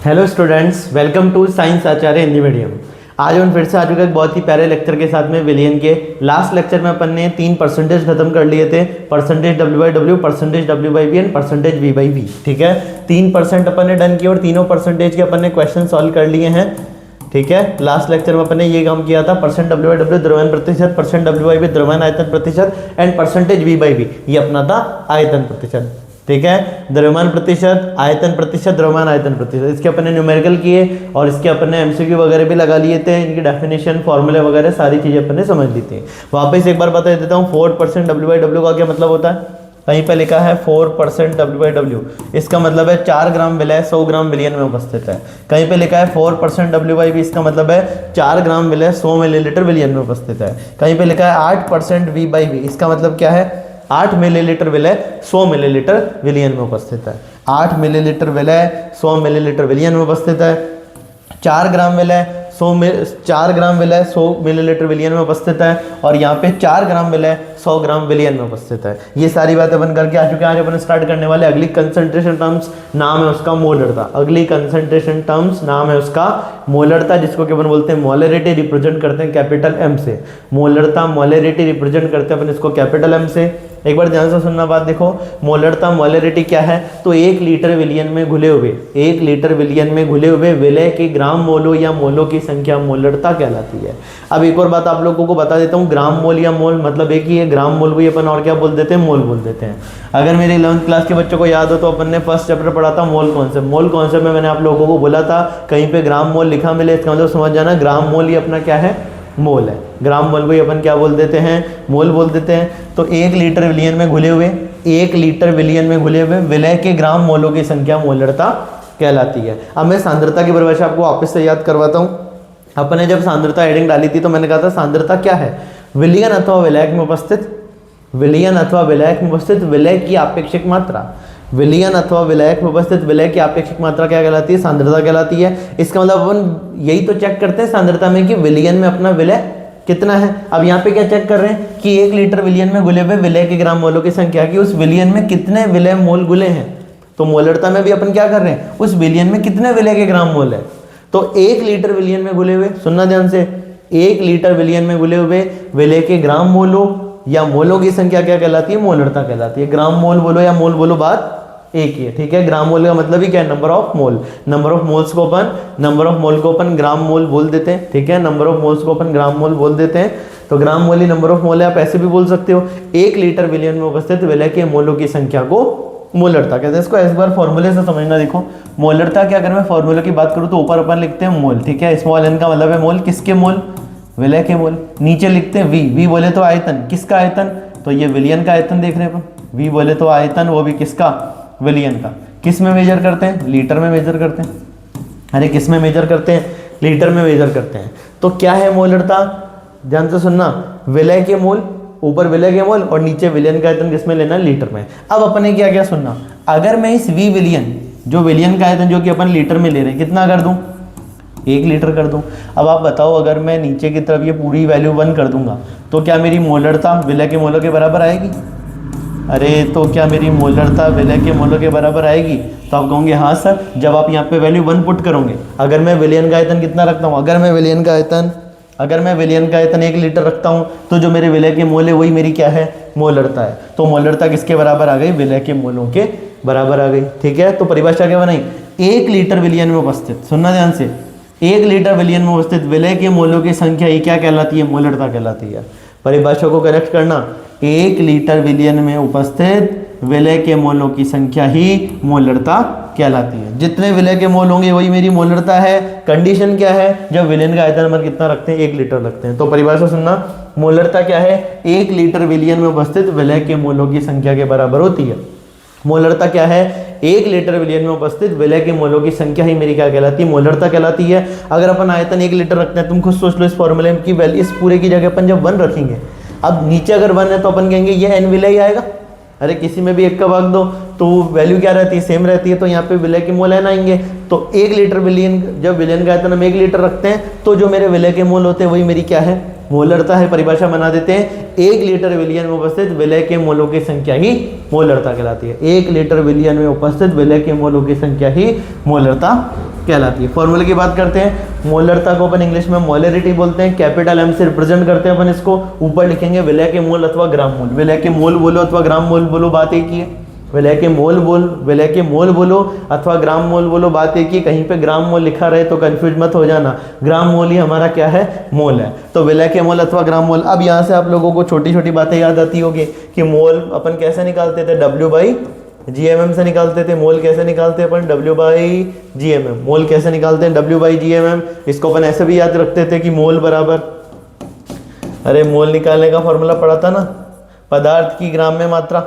Hello students, welcome to science Acharya Hindi medium. आज हम फिर से आ चुके एक बहुत ही प्यारे लेक्चर के साथ में विलियन के। लास्ट लेक्चर में अपन ने 3 परसेंटेज खत्म कर लिए थे, percentage W/W, percentage W/V and percentage V/V। ठीक है, 3% अपन ने डन किया और तीनों परसेंटेज के अपन ने क्वेश्चन सॉल्व कर लिए हैं। ठीक है, लास्ट लेक्चर में अपन ने ये काम किया था, परसेंट W/W द्रव्यमान प्रतिशत, परसेंट W/V द्रव्यमान आयतन प्रतिशत एंड परसेंटेज V/V ये अपना था आयतन प्रतिशत। ठीक है, द्रव्यमान प्रतिशत, आयतन प्रतिशत, द्रव्यमान आयतन प्रतिशत, इसके अपन ने न्यूमेरिकल किए और इसके अपन ने एमसीक्यू वगैरह भी लगा लिए थे। इनकी डेफिनेशन, फॉर्मूले वगैरह सारी चीजें अपन ने समझ ली थी। वापस एक बार बता देता हूँ, 4% W/W का क्या मतलब होता है। कहीं पे लिखा है 4% W/W, इसका मतलब है 4 ग्राम विलय 100 ग्राम विलियन में उपस्थित है। कहीं पे लिखा है 4% W/V, इसका मतलब है 4 ग्राम विलय 100 मिलीलीटर विलियन में उपस्थित है। कहीं पे लिखा है 8% V/V, इसका मतलब क्या है, 8 मिलीलीटर विलय 100 मिलीलीटर विलियन में उपस्थित है। 8 मिलीलीटर विलय 100 मिलीलीटर विलियन में उपस्थित है। 4 ग्राम विलय 100 मिलीलीटर विलियन में उपस्थित है और यहाँ पे 4 ग्राम विलय 100 ग्राम विलियन में उपस्थित है। ये सारी बातें अपन करके आ चुके हैं। आज अपन स्टार्ट करने वाले अगली कंसंट्रेशन टर्म्स, नाम है उसका मोलरता। अगली कंसंट्रेशन टर्म्स नाम है उसका मोलरता, जिसको कि अपन बोलते हैं मोलरिटी, रिप्रेजेंट करते हैं कैपिटल M से। मोलरता मोलरिटी रिप्रेजेंट करते हैं अपन इसको कैपिटल M से। एक बार ध्यान से सुनना बात, देखो मोलरता मोलरिटी क्या है, तो 1 लीटर विलियन में घुले हुए 1 लीटर विलियन में घुले हुए विलय के ग्राम मोलों या मोलों की संख्या मोलरता कहलाती है। अब एक और बात आप लोगों को बता देता हूँ, ग्राम मोल या मोल मतलब एक ही है, ग्राम मोल भी अपन और क्या बोल देते हैं, मोल बोल देते हैं। अगर मेरे 11th क्लास के बच्चों को याद हो तो अपन ने फर्स्ट चैप्टर पढ़ा था मोल कॉन्सेप्ट। मोल कॉन्सेप्ट में मैंने आप लोगों को बोला था कहीं पे ग्राम मोल लिखा मिले इसका मतलब समझ जाना ग्राम मोल ही अपना क्या है, मोल है। ग्राम मोल को अपन क्या बोल देते हैं, मोल बोल देते हैं। तो 1 लीटर विलियन में घुले हुए 1 लीटर विलियन में घुले हुए विलय के ग्राम मोलों की संख्या मोलरता कहलाती है। अब मैं सांद्रता की परिभाषा आपको वापस से याद करवाता हूँ। अपने जब सांद्रता हेडिंग डाली थी तो मैंने कहा था सांद्रता क्या है, विलयन अथवा विलायक में उपस्थित, विलयन अथवा विलायक में उपस्थित विलय की आपेक्षिक मात्रा। विलयन अथवा विलायक में उपस्थित विलय की आपेक्षिक मात्रा क्या कहलाती है, सांद्रता कहलाती है। इसका मतलब अपन यही तो चेक करते हैं सांद्रता में कि विलयन में अपना विलय कितना है। अब यहाँ पे क्या चेक कर रहे हैं कि 1 लीटर विलियन में घुले हुए विलय के ग्राम मोलों की संख्या की उस विलियन में कितने विलय मोल घुले हैं। तो मोलरता में भी अपन क्या कर रहे हैं, उस विलियन में कितने विलय के ग्राम मोल है। तो 1 लीटर विलियन में घुले हुए, सुनना ध्यान से, 1 लीटर विलियन में घुले हुए विलय के ग्राम मोलों या मोलों की संख्या क्या कहलाती है, मोलरता कहलाती है। ग्राम मोल बोलो या मोल बोलो, बात एक ही है। ठीक है, ग्राम मोल का मतलब ही क्या है, number of mole. Number of moles को अपन ग्राम मोल बोल देते हैं। ठीक है, नंबर ऑफ मोल्स को अपन ग्राम मोल बोल देते हैं। तो ग्राम मोल ही नंबर ऑफ मोल है, आप ऐसे भी बोल सकते हो। 1 लीटर विलियन में उपस्थित विलय के मोलों की संख्या को मोलरता कहते हैं। इसको इस बार फॉर्मूले से समझना। देखो मोलरता क्या, अगर मैं फॉर्मूले की बात करूं तो ऊपर अपन लिखते हैं मोल। ठीक है, स्मॉल n का मतलब है मोल, किसके मोल, विलय के मोल। नीचे लिखते हैं V बोले तो आयतन, किसका आयतन, तो ये विलियन का आयतन देख रहे हैं अपन। V बोले तो आयतन, वो भी किसका, विलियन का। किस में मेजर करते हैं, लीटर में मेजर करते हैं। अरे किस में मेजर करते हैं, लीटर में मेजर करते हैं। तो क्या है मोलरता, ध्यान से सुनना, विलय के मोल, ऊपर विलय के मोल और नीचे विलियन का आयतन किसमें लेना है, लीटर में। अब अपने क्या क्या सुनना, अगर मैं इस V विलियन, जो विलियन का आयतन जो कि अपन लीटर में ले रहे हैं, कितना कर दूं, 1 लीटर कर दूं। अब आप बताओ, अगर मैं नीचे की तरफ ये पूरी वैल्यू 1 कर दूंगा तो क्या मेरी मोलरता विलय के मोलों के बराबर आएगी। अरे तो क्या मेरी मोलरता विलय के मोलों के बराबर आएगी। तो आप कहोगे हाँ सर, जब आप यहाँ पे वैल्यू 1 पुट करोगे। अगर मैं विलियन का आयतन कितना रखता हूँ, अगर मैं विलियन का आयतन 1 लीटर रखता हूँ तो जो मेरे विलय के मोल है वही मेरी क्या है, मोलरता है। तो मोलरता किसके बराबर आ गई, विलय के मोलों के बराबर आ गई। ठीक है, तो परिभाषा क्या बनाई, 1 लीटर विलियन में उपस्थित, सुनना ध्यान से, 1 लीटर विलियन में उपस्थित विलय के मोलों की संख्या ये क्या कहलाती है, मोलरता कहलाती है। परिभाषा को करेक्ट करना, 1 लीटर विलियन में उपस्थित विलय के मोलों की संख्या ही मोलरता कहलाती है। जितने विलय के मोल होंगे वही मेरी मोलरता है। कंडीशन क्या है, जब विलियन का आयतन अपन कितना रखते हैं, 1 लीटर रखते हैं। तो परिभाषा सुनना, मोलरता क्या है, 1 लीटर विलियन में उपस्थित विलय के मोलों की संख्या के बराबर होती है। मोलरता क्या है, 1 लीटर विलियन में उपस्थित विलय के मोलों की संख्या ही मेरी क्या कहलाती है, मोलरता कहलाती है। अगर अपन आयतन 1 लीटर रखते हैं, तुम खुद सोच लो इस फॉर्मूले की वैल्यू, इस पूरे की जगह अपन जब 1 रखेंगे, अब नीचे अगर 1 है तो अपन कहेंगे ये n विलय ही आएगा। अरे किसी में भी 1 का भाग दो तो वैल्यू क्या रहती है, सेम रहती है। तो यहाँ पे विलय के मोल n आएंगे। तो 1 लीटर विलियन, जब विलियन का आयतन हम 1 लीटर रखते हैं तो जो मेरे विलय के मोल होते हैं वही मेरी क्या है, मोलरता है। परिभाषा बना देते हैं, 1 लीटर विलियन में उपस्थित विलय के मोलों की संख्या ही मोलरता कहलाती है। 1 लीटर विलियन में उपस्थित विलय के मोलों की संख्या ही मोलरता कहलाती है। फॉर्मूले की बात करते हैं, मोलरता को अपन इंग्लिश में मोलरिटी बोलते हैं, कैपिटल एम से रिप्रेजेंट करते हैं अपन इसको। ऊपर लिखेंगे विलय के मोल अथवा ग्राम मोल। विलय के मोल बोलो अथवा ग्राम मोल बोलो, बात एक ही है। विलय के मोल बोलो अथवा ग्राम मोल बोलो, बात एक ही। कहीं पे ग्राम मोल लिखा रहे तो कंफ्यूज मत हो जाना, ग्राम मोल ही हमारा क्या है, मोल है। तो विलय के मोल अथवा ग्राम मोल। अब यहाँ से आप लोगों को छोटी छोटी बातें याद आती होगी कि मोल अपन कैसे निकालते थे, W/GMM से निकालते थे। मोल कैसे निकालते हैं अपन, W/GMM। मोल कैसे निकालते हैं, W/GMM। इसको अपन ऐसे भी याद रखते थे कि मोल बराबर, अरे मोल निकालने का फॉर्मूला पढ़ा था ना, पदार्थ की ग्राम में मात्रा।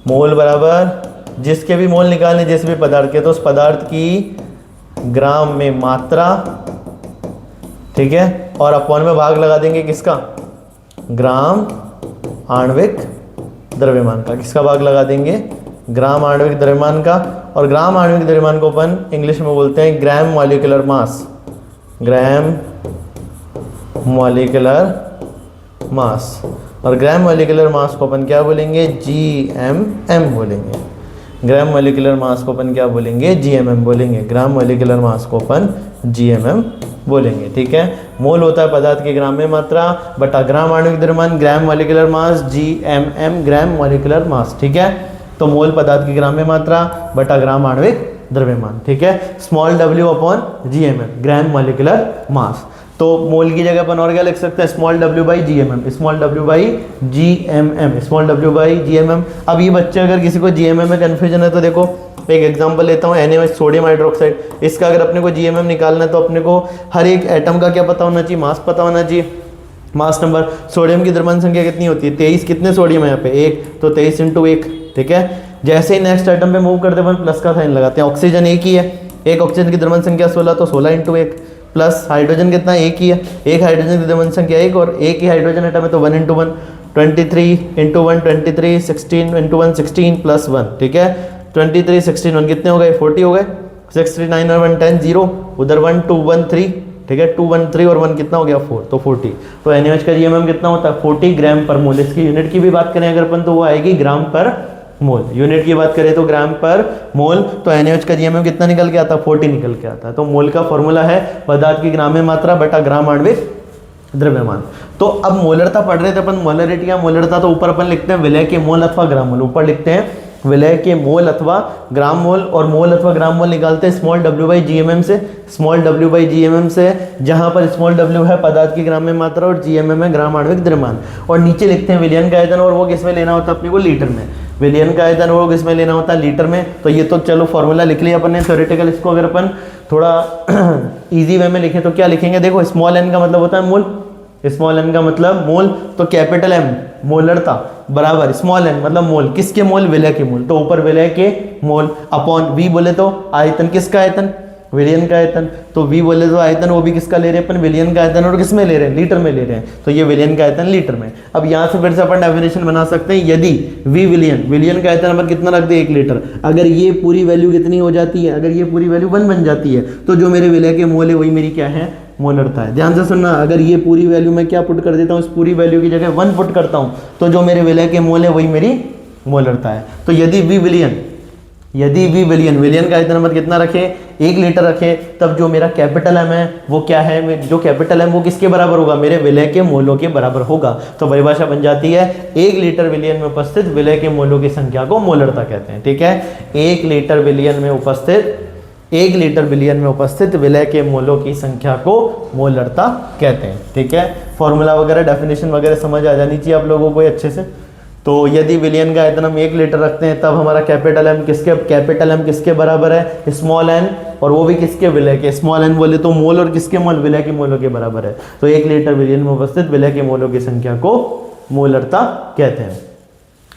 मोल बराबर जिसके भी मोल निकालने, जिस भी पदार्थ के, तो उस पदार्थ की ग्राम में मात्रा, ठीक है, और अपॉन में भाग लगा देंगे किसका, ग्राम आणविक द्रव्यमान का। किसका भाग लगा देंगे, ग्राम आणविक द्रव्यमान का। और ग्राम आणविक द्रव्यमान को अपन इंग्लिश में बोलते हैं gram molecular mass. Gram molecular mass. और ग्राम मॉलिक्यूलर मास को अपन क्या बोलेंगे, GMM बोलेंगे। ग्राम मॉलिक्यूलर मास को अपन क्या बोलेंगे, GMM बोलेंगे। ग्राम मॉलिक्यूलर मास को अपन GMM बोलेंगे, ठीक है। मोल होता है पदार्थ की ग्राम में मात्रा बटा ग्राम आणविक द्रव्यमान, gram molecular mass, GMM gram molecular mass, ठीक है। तो मोल पदार्थ की ग्राम में मात्रा बटा ग्राम आणविक द्रव्यमान, ठीक है। Small w upon GMM gram molecular mass. तो मोल की जगह अपन और क्या लिख सकते हैं, small w/GMM, small w/GMM, small w/GMM। अब ये बच्चे अगर किसी को GMM में कन्फ्यूजन है तो देखो एक एग्जांपल लेता हूँ, NaOH सोडियम हाइड्रोक्साइड। इसका अगर अपने को GMM निकालना है तो अपने को हर एक एटम का क्या पता होना चाहिए, मास पता होना चाहिए, मास नंबर। सोडियम की द्रव्यमान संख्या कितनी होती है, 23। कितने सोडियम है यहाँ पे, 1, तो 23 × 1, ठीक है। जैसे ही नेक्स्ट एटम पे मूव करते अपन प्लस का साइन लगाते हैं। ऑक्सीजन एक ही है, एक ऑक्सीजन की द्रव्यमान संख्या 16, तो 16 × 1, प्लस हाइड्रोजन कितना, एक ही है, एक हाइड्रोजन की द्रव्यमान संख्या 1 और एक ही हाइड्रोजन एटम है तो 1 × 1, 23 × 1 23, 16 × 1 16 प्लस 1, ठीक है। 23 16 1 कितने हो गए, 40 हो गए। 6 3 9 और 1 10 0, उधर 1 2 1 3, ठीक है। 2 1 3 और 1 कितना हो गया, 4, तो 40। तो NaOH का GMM कितना होता है, 40 ग्राम पर मोल। इसकी यूनिट की भी बात करें अगर अपन तो वो आएगी ग्राम पर मोल। यूनिट की बात करें तो ग्राम पर मोल। तो NaOH का GMM कितना निकल के आता है, 40 निकल के आता है। तो मोल का फॉर्मूला है पदार्थ की ग्राम में मात्रा बटा ग्राम आणविक द्रव्यमान। तो अब मोलरता पढ़ रहे थे अपन, मोलरिटी या मोलरता, तो ऊपर अपन लिखते हैं विलय के मोल अथवा ग्राम मोल। ऊपर लिखते हैं विलय के मोल अथवा ग्राम मोल, और मोल अथवा ग्राम मोल निकालते हैं स्मॉल w/GMM से। स्मॉल w/GMM से, जहां पर स्मॉल w है पदार्थ की ग्राम में मात्रा और GMM है ग्राम आणविक द्रव्यमान। और नीचे लिखते हैं विलयन का आयतन, और वो किस में लेना होता है अपने को, लीटर में। विलयन का आयतन वो किस में लेना होता है, लीटर में। तो ये तो चलो फॉर्मूला लिख लिया अपन ने थ्योरेटिकल। इसको अगर अपन थोड़ा इजी वे में लिखें तो क्या लिखेंगे, देखो स्मॉल n का मतलब होता है मोल, स्मॉल n का मतलब मोल, तो कैपिटल M मोलरता बराबर स्मॉल n मतलब मोल, किसके मोल, विलय के मोल। तो ऊपर विलय के मोल अपॉन V बोले तो आयतन, किसका आयतन, विलयन का आयतन। तो V बोले तो आयतन, वो भी किसका ले रहे हैं अपन, विलयन का आयतन, और किस में ले रहे हैं, लीटर में ले रहे हैं। तो ये विलयन का आयतन लीटर में। अब यहाँ से फिर से अपन डेफिनेशन बना सकते हैं, यदि V विलयन का आयतन अपन कितना रख दे, 1 लीटर। अगर ये पूरी वैल्यू कितनी हो जाती है, अगर ये पूरी वैल्यू 1 बन जाती है, तो जो मेरे विलय के मोल है वही मेरी क्या है, मोलरता है। ध्यान से सुनना, अगर ये पूरी वैल्यू मैं क्या पुट कर देता हूँ, इस पूरी वैल्यू की जगह 1 पुट करता हूँ, तो जो मेरे विलय के मोल है वही मेरी मोलरता है। तो यदि V विलयन का आयतन नंबर कितना रखे, 1 लीटर रखे, तब जो मेरा कैपिटल M है वो क्या है, जो कैपिटल M वो किसके बराबर होगा, मेरे विलय के मोलों के बराबर होगा। तो परिभाषा बन जाती है 1 लीटर विलयन में उपस्थित विलय के मोलों की संख्या को मोलरता कहते हैं, ठीक है। 1 लीटर विलयन में उपस्थित विलय के मोलों की संख्या को मोलरता कहते हैं, ठीक है। फॉर्मूला वगैरह डेफिनेशन वगैरह समझ आ जानी चाहिए आप लोगों को अच्छे से। तो यदि विलयन का आयतन हम 1 लीटर रखते हैं, तब हमारा कैपिटल M किसके बराबर है, स्मॉल n, और वो भी किसके, विलय के। स्मॉल n बोले तो मोल, और किसके मोल, विलय के मोलों के बराबर है। तो 1 लीटर विलयन में उपस्थित विलय के मोलों की संख्या को मोलरता कहते हैं।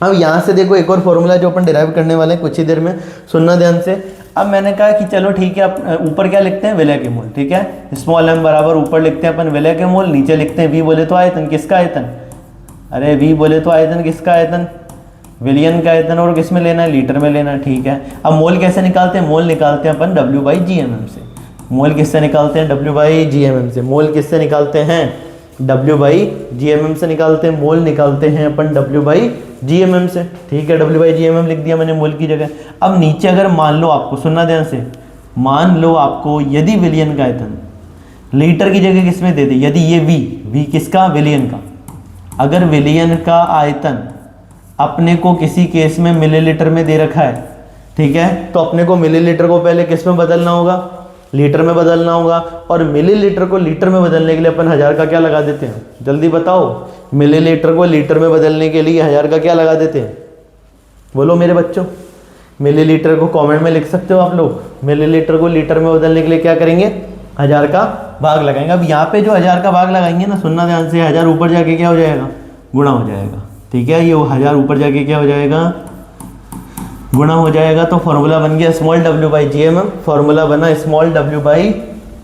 अब यहाँ से देखो एक और फॉर्मूला जो अपन डिराइव करने वाले हैं कुछ ही देर में, सुनना ध्यान से। अब मैंने कहा कि चलो ठीक है, आप ऊपर क्या लिखते हैं, विलय के मोल, ठीक है। स्मॉल m बराबर ऊपर लिखते हैं अपन विलय के मोल, नीचे लिखते हैं V बोले तो आयतन, किसका आयतन, अरे V बोले तो आयतन, किसका आयतन, विलयन का आयतन, और किस में लेना है, लीटर में लेना है, ठीक है। अब मोल कैसे निकालते हैं, मोल निकालते हैं अपन W/GMM से। मोल किससे निकालते हैं, W/GMM से। मोल किससे निकालते हैं, W/GMM से निकालते हैं। मोल निकालते हैं अपन W/GMM से, ठीक है। W/GMM लिख दिया मैंने मोल की जगह। अब नीचे अगर मान लो, आपको सुनना ध्यान से, मान लो आपको यदि विलियन का आयतन लीटर की जगह किसमें दे दे, यदि ये वी किसका, विलियन का, अगर विलियन का आयतन अपने को किसी केस में मिलीलीटर में दे रखा है, ठीक है, तो अपने को मिलीलीटर को पहले किस में बदलना होगा, लीटर में बदलना होगा। और मिलीलीटर को लीटर में बदलने के लिए अपन 1000 का क्या लगा देते हैं, जल्दी बताओ, मिलीलीटर को लीटर में बदलने के लिए 1000 का क्या लगा देते हैं, बोलो मेरे बच्चों। मिलीलीटर को कमेंट में लिख सकते हो आप लोग। मिलीलीटर को लीटर में बदलने के लिए क्या करेंगे, 1000 का भाग लगाएंगे। अब यहाँ पे जो 1000 का भाग लगाएंगे ना, सुनना ध्यान से, 1000 ऊपर जाके क्या हो जाएगा, गुणा हो जाएगा, ठीक है, ये 1000 ऊपर जाके क्या हो जाएगा, गुणा हो जाएगा। तो फॉर्मूला बन गया small w by G M M, formula बना small w by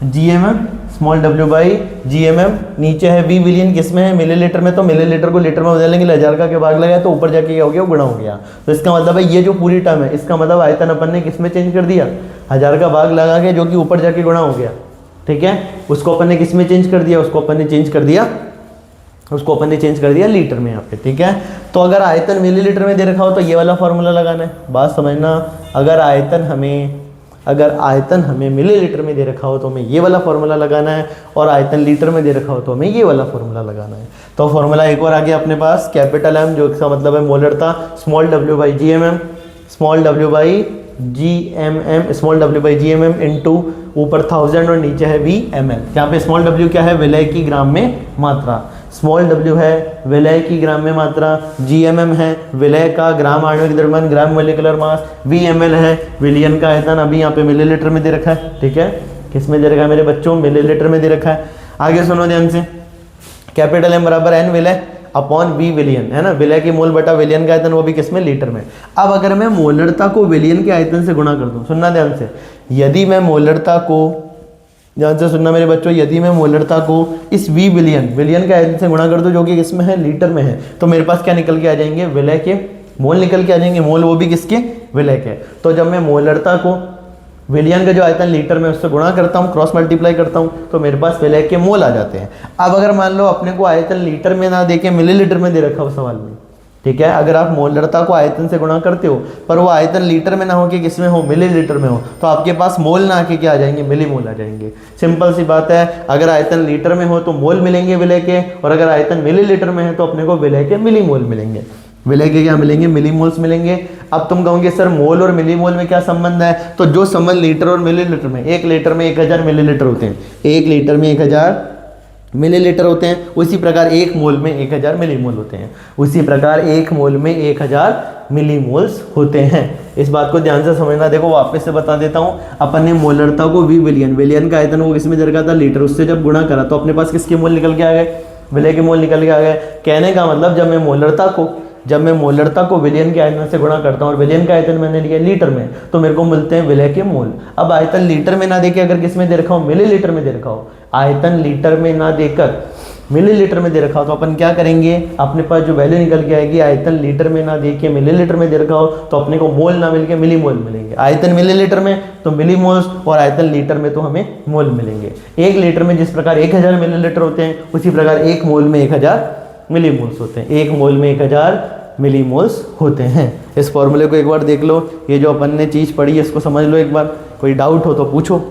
G M M, small w by G M M. नीचे है v विलियन, किसमें है, मिलीलीटर में, तो मिलीलीटर को लीटर में बदलेंगे, 1000 का के भाग लगाया तो ऊपर जाके क्या हो गया, गुणा हो गया। तो इसका मतलब है ये जो पूरी टर्म है, इसका मतलब आयतन अपन ने किसमें चेंज कर दिया, 1000 का भाग लगा के, जो कि ऊपर जाके गुणा हो गया, ठीक है, उसको अपन ने किसमें चेंज कर दिया, उसको अपन ने चेंज कर दिया लीटर में यहाँ पे, ठीक है। तो अगर आयतन मिलीलीटर में दे रखा हो तो ये वाला फॉर्मूला लगाना है, बात समझना। अगर आयतन हमें मिलीलीटर में दे रखा हो तो हमें ये वाला फॉर्मूला लगाना है, और आयतन लीटर में दे रखा हो तो हमें ये वाला फॉर्मूला लगाना है। तो फॉर्मूला एक और आ गया अपने पास, कैपिटल एम, जो इसका मतलब है मोलरता, small w by G M M, small w by G M M, small w by G M M into ऊपर 1000 और नीचे है v ml। यहाँ पे स्मॉल w क्या है, विलय की ग्राम में मात्रा, स्मॉल w है विलय की ग्राम में मात्रा, GMM है विलय का ग्राम आणविक द्रव्यमान, ग्राम मोलिकुलर मास, VML है विलियन का आयतन, अभी यहाँ पे मिलीलीटर में दे रखा है, ठीक है, किस में दे रखा है मेरे बच्चों, मिलीलीटर में दे रखा है। आगे सुनो ध्यान से, कैपिटल M बराबर n विलय अपॉन v विलियन, है ना, विलय की मोल बटा विलियन का आयतन, वो भी किसमें, लीटर में। अब अगर मैं मोलरता को विलियन के आयतन से गुणा कर दूं, सुनना ध्यान से, यदि मैं मोलरता को, ध्यान से सुनना मेरे बच्चों, यदि मैं मोलरता को इस v विलियन के आयतन से गुणा कर दूं, जो कि किसमें है, लीटर में है, तो मेरे पास क्या निकल के आ जाएंगे, विलय के मोल निकल के आ जाएंगे, मोल वो भी किसके, विलय के। तो जब मैं मोलरता को विलियन का जो आयतन लीटर में उससे गुणा करता हूँ, क्रॉस मल्टीप्लाई करता हूँ, तो मेरे पास विलय के मोल आ जाते हैं। अब अगर मान लो अपने को आयतन लीटर में ना देके मिलीलीटर में दे रखा हो सवाल में, ठीक है, अगर आप मोलरता को आयतन से गुणा करते हो पर वो आयतन लीटर में ना हो कि किसमें हो, मिलीलीटर में हो, तो आपके पास मोल ना आके क्या आ जाएंगे, मिलीमोल आ जाएंगे। सिंपल सी बात है, अगर आयतन लीटर में हो तो मोल मिलेंगे विलय के, और अगर आयतन मिलीलीटर में है तो अपने को विलय के मिलीमोल मिलेंगे, विलय के क्या मिलेंगे, मिलीमोल्स मिलेंगे। अब तुम कहोगे सर मोल और मिलीमोल में क्या संबंध है, तो जो संबंध लीटर और मिलीलीटर में, 1 लीटर में 1000 मिलीलीटर होते हैं, 1 लीटर में 1000 मिलीलीटर होते हैं, उसी प्रकार 1 मोल में 1000 मिलीमोल होते हैं, उसी प्रकार 1 मोल में 1000 मिलीमोल्स होते हैं। इस बात को ध्यान से समझना। देखो वापस से बता देता हूँ, अपन ने मोलरता को v विलियन का आयतन वो किसमें दे रखा था, लीटर, उससे जब गुणा करा तो अपने पास किसके मोल निकल के आ गए, विलय के मोल निकल के आ गए। कहने का मतलब जब मैं मोलरता को विलियन के आयतन से गुणा करता हूँ और विलियन का आयतन मैंने लिया लीटर में, तो मेरे को मिलते हैं विलय के मोल। अब आयतन लीटर में ना देके अगर किस में दे रखा हो, मिलीलीटर में दे रखा हो, आयतन लीटर में ना देकर मिलीलीटर में दे रखा हो, तो अपन क्या करेंगे, अपने पास जो वैल्यू निकल के आएगी, आयतन लीटर में ना देके मिलीलीटर में दे रखा हो तो अपने को मोल ना मिलके मिलीमोल मिलेंगे। आयतन मिलीलीटर में तो मिलीमोल्स, और आयतन लीटर में तो हमें मोल मिलेंगे। 1 लीटर में जिस प्रकार 1000 मिलीलीटर होते हैं, उसी प्रकार 1 मोल में 1000 मिलीमोल्स होते हैं, 1 मोल में 1000 मिलीमोल्स होते हैं। इस फॉर्मूले को एक बार देख लो, ये जो अपन ने चीज़ पढ़ी है इसको समझ लो एक बार, कोई डाउट हो तो पूछो।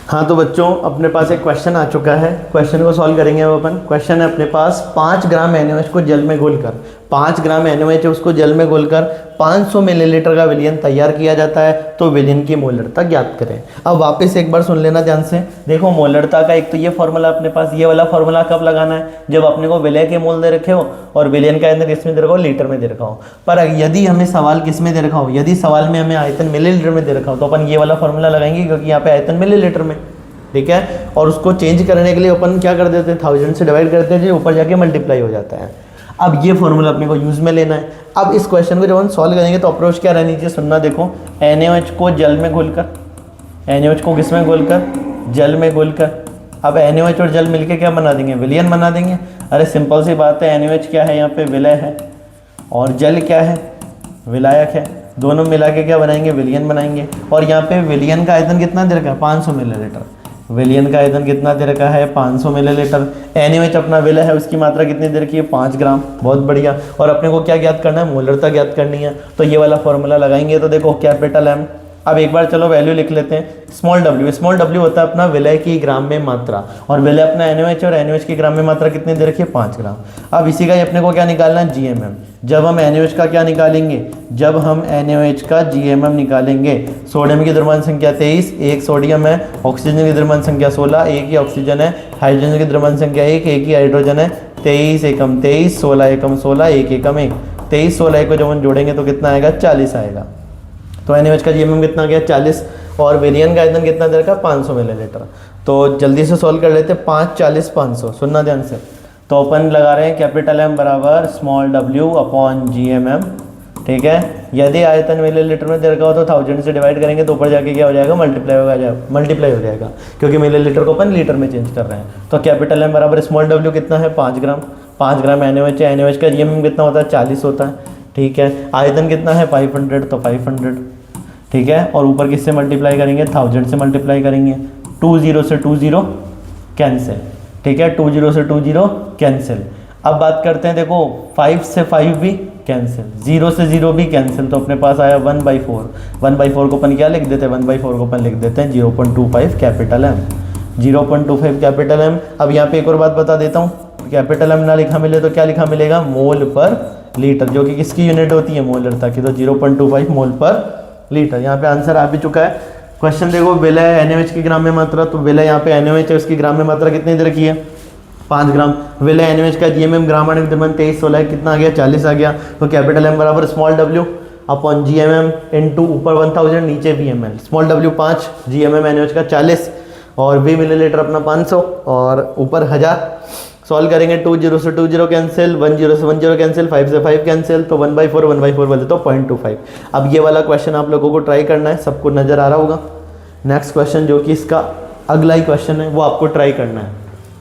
हाँ तो बच्चों अपने पास एक क्वेश्चन आ चुका है, क्वेश्चन को सॉल्व करेंगे अब अपन। क्वेश्चन है अपने पास, 5 ग्राम NaOH को जल में घोलकर, 5 ग्राम NaOH उसको जल में घोलकर 500 मिलीलीटर का विलियन तैयार किया जाता है, तो विलियन की मोलरता ज्ञात करें। अब वापस एक बार सुन लेना ध्यान से। देखो मोलरता का एक तो ये फॉर्मूला अपने पास, ये वाला फॉर्मूला कब लगाना है, जब अपने को विलय के मोल दे रखे हो और विलियन का आयतन किस में दे रखा हो, लीटर में दे रखा हो। पर यदि हमें सवाल किस में दे रखा हो, यदि सवाल में हमें आयतन मिलीलीटर में दे रखा हो, तो अपन ये वाला फॉर्मूला लगाएंगे, क्योंकि यहाँ पे आयतन मिलीलीटर में, ठीक है। और उसको चेंज करने के लिए अपन क्या कर देते हैं, 1000 से डिवाइड करते हैं, ऊपर जाके मल्टीप्लाई हो जाता है। अब ये फॉर्मूला अपने को यूज में लेना है। अब इस क्वेश्चन को जब हम सॉल्व करेंगे तो अप्रोच क्या रहनी चाहिए, सुनना। देखो NaOH को जल में घोलकर, NaOH को किस में घोलकर, जल में घोलकर। अब NaOH और जल मिलके क्या बना देंगे, विलियन बना देंगे। अरे सिंपल सी बात है, NaOH क्या है यहाँ पे, विलय है, और जल क्या है, विलायक है। दोनों मिला के क्या बनाएंगे, विलियन बनाएंगे। और यहाँ पे विलियन का आयतन कितना दे रखा है, 500 मिलीलीटर। विलियन का आयतन कितना दे रखा है 500 मिलीलीटर। NaOH अपना विलय है, उसकी मात्रा कितनी दे रखी है 5 ग्राम। बहुत बढ़िया। और अपने को क्या ज्ञात करना है, मोलरता ज्ञात करनी है। तो ये वाला फॉर्मूला लगाएंगे तो देखो कैपिटल M। अब एक बार चलो वैल्यू लिख लेते हैं। स्मॉल w होता है अपना विलय की ग्राम में मात्रा, और विलय अपना NaOH, और NaOH की ग्राम में मात्रा कितनी दे रखी है 5 ग्राम। अब इसी का ही अपने को क्या निकालना है GMM। जब हम NaOH का क्या निकालेंगे, जब हम NaOH का GMM निकालेंगे, सोडियम की द्रव्यमान संख्या 23, एक सोडियम है, ऑक्सीजन की द्रव्यमान संख्या 16, एक ही ऑक्सीजन है, हाइड्रोजन की द्रव्यमान संख्या 1, एक ही हाइड्रोजन है, 23 एकम 23, 16 एकम 16, 1 एकम 1, 23 16 एक को जब हम जोड़ेंगे तो कितना आएगा 40 आएगा। तो NaOH का GMM कितना गया 40, और विलियन का आयतन कितना दे रखा 500 मिलीलीटर। तो जल्दी से सॉल्व कर लेते हैं। 5 40 500, सुनना ध्यान से। तो अपन लगा रहे हैं कैपिटल M बराबर स्मॉल w अपॉन GMM, ठीक है। यदि आयतन मिलीलीटर में दे रखा हो तो 1000 से डिवाइड करेंगे तो ऊपर जाके क्या हो जाएगा, मल्टीप्लाई हो जाएगा, क्योंकि मिलीलीटर को अपन लीटर में चेंज कर रहे हैं। तो कैपिटल M बराबर स्मॉल w कितना है 5 ग्राम। 5 ग्राम NaOH है, NaOH का GMM कितना होता है 40 होता है, ठीक है। आयतन कितना है 500, तो 500, ठीक है। और ऊपर किससे मल्टीप्लाई करेंगे, 1000 से मल्टीप्लाई करेंगे। 20 से 20 कैंसिल, ठीक है। 20 से 20 कैंसिल। अब बात करते हैं, देखो 5 से 5 भी कैंसिल, 0 से 0 भी कैंसिल, तो अपने पास आया 1/4। 1/4 को अपन क्या लिख देते हैं, 1/4 को अपन लिख देते हैं 0.25 कैपिटल M, 0.25 कैपिटल M। अब यहाँ पे एक और बात बता देता हूँ, कैपिटल M ना लिखा मिले तो क्या लिखा मिलेगा, मोल पर लीटर, जो कि किसकी यूनिट होती है, मोलरता की। तो 0.25 मोल पर लीटर। यहाँ पे आंसर आ भी चुका है। क्वेश्चन देखो, विलय NaOH की ग्राम में मात्रा, तो विलय यहाँ पे NaOH है, उसकी ग्राम में मात्रा कितनी दे रखी है 5 ग्राम। विलय NaOH का GMM ग्राम आणविक द्रव्यमान 23 16 कितना आ गया 40 आ गया। तो कैपिटल M बराबर small w upon GMM into ऊपर 1000 नीचे VML। Small w 5, GMM NaOH का 40, और V मिलीलीटर अपना 500, और ऊपर 1000। सॉल्व करेंगे, 20 से 20 कैंसिल, 10 से 10 कैंसिल, 5 से 5 कैंसिल, तो 1/4 बोले तो 0.25। अब ये वाला क्वेश्चन आप लोगों को ट्राई करना है, सबको नज़र आ रहा होगा। नेक्स्ट क्वेश्चन जो कि इसका अगला ही क्वेश्चन है, वो आपको ट्राई करना है।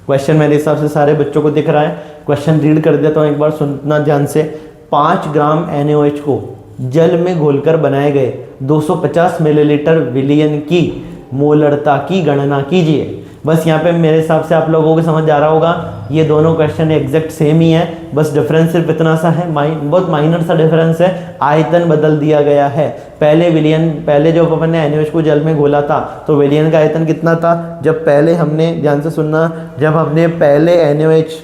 क्वेश्चन मेरे हिसाब से सारे बच्चों को दिख रहा है। क्वेश्चन रीड कर देता हूँ, एक बार सुनना ध्यान से। 5 ग्राम NaOH को जल में घोलकर बनाए गए 250 मिलीलीटर विलियन की मोलरता की गणना कीजिए। बस यहाँ पे मेरे हिसाब से आप लोगों को समझ आ रहा होगा, ये दोनों क्वेश्चन एग्जैक्ट सेम ही है, बस डिफरेंस सिर्फ इतना सा है, बहुत माइनर सा डिफरेंस है, आयतन बदल दिया गया है। पहले जो अपन ने NaOH को जल में घोला था तो विलियन का आयतन कितना था, जब पहले हमने, ध्यान से सुनना, जब हमने पहले NaOH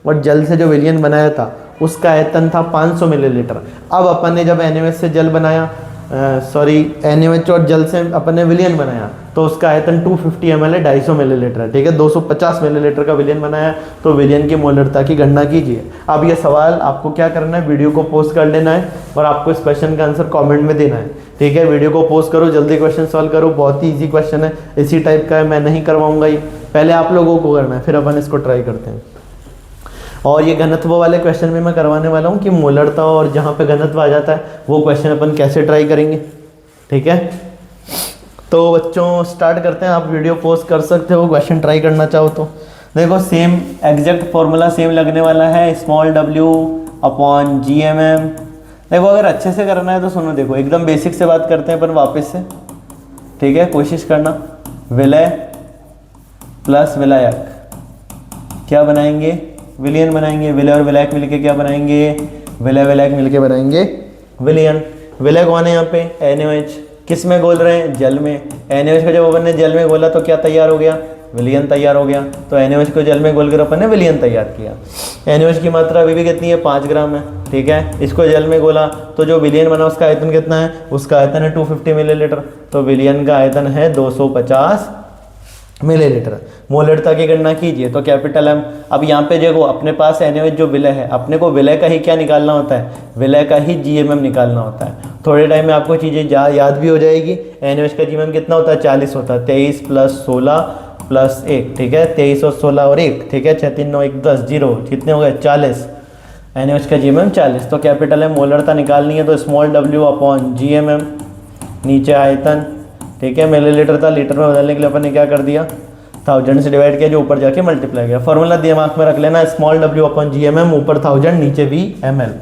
और जल से जो विलियन बनाया था उसका आयतन था 500 मिलीलीटर। अब अपन ने जब NaOH से जल बनाया, NaOH और जल से अपन ने विलियन बनाया तो उसका आयतन 250 ml है, 250 मिलीलीटर है, ठीक है। 250 मिलीलीटर का विलियन बनाया तो विलियन की मोलरता की गणना कीजिए। अब ये सवाल आपको क्या करना है, वीडियो को पोस्ट कर लेना है और आपको इस क्वेश्चन का आंसर कमेंट में देना है, ठीक है। वीडियो को पोस्ट करो, जल्दी क्वेश्चन सॉल्व करो, बहुत ही ईजी क्वेश्चन है, इसी टाइप का है, मैं नहीं करवाऊंगा ये, पहले आप लोगों को करना है, फिर अपन इसको ट्राई करते हैं। और ये घनत्व वाले क्वेश्चन में मैं करवाने वाला हूँ कि मोलरता और जहाँ पे घनत्व आ जाता है वो क्वेश्चन अपन कैसे ट्राई करेंगे, ठीक है। तो बच्चों स्टार्ट करते हैं, आप वीडियो पोस्ट कर सकते हो क्वेश्चन ट्राई करना चाहो तो। देखो सेम एग्जैक्ट फॉर्मूला सेम लगने वाला है, स्मॉल w अपॉन GMM। देखो अगर अच्छे से करना है तो सुनो, देखो एकदम बेसिक से बात करते हैं अपन वापस से, ठीक है। कोशिश करना, विलय प्लस विलायक क्या बनाएंगे, विलियन बनाएंगे। विलय और विलायक मिलके क्या बनाएंगे, विलय विलायक मिलके बनाएंगे विलियन। विलय कौन है यहाँ पे, NaOH, किस में घोल रहे हैं, जल में। NaOH को जब अपन ने जल में घोला तो क्या तैयार हो गया, विलियन तैयार हो गया। तो NaOH को जल में घोलकर अपन ने विलियन तैयार किया। NaOH की मात्रा अभी भी कितनी है 5 ग्राम है, ठीक है। इसको जल में घोला तो जो विलियन बना उसका आयतन कितना है, उसका आयतन है 250 मिलीलीटर, तो विलियन का आयतन है 250 मिलीलीटर। मोलरता की गणना कीजिए, तो कैपिटल M। अब यहाँ पे देखो अपने पास NaOH जो विलय है, अपने को विलय का ही क्या निकालना होता है, विलय का ही GMM निकालना होता है। थोड़े टाइम में आपको चीज़ें याद भी हो जाएगी। NaOH का GMM कितना होता है, 40 होता है, 23 + 16 + 1, ठीक है। 23 और 16 और 1, ठीक है, 6 3 9 1 10 0, कितने हो गए 40। NaOH का GMM 40। तो कैपिटल M मोलरता निकालनी है तो स्मॉल w अपॉन GMM, नीचे आयतन, ठीक है। मिलीलीटर था, लीटर में बदलने के लिए अपन ने क्या कर दिया, 1000 से डिवाइड किया, जो ऊपर जाके मल्टीप्लाई किया। फॉर्मूला दिमाग में रख लेना, स्मॉल w अपॉन GMM, ऊपर 1000 नीचे VML।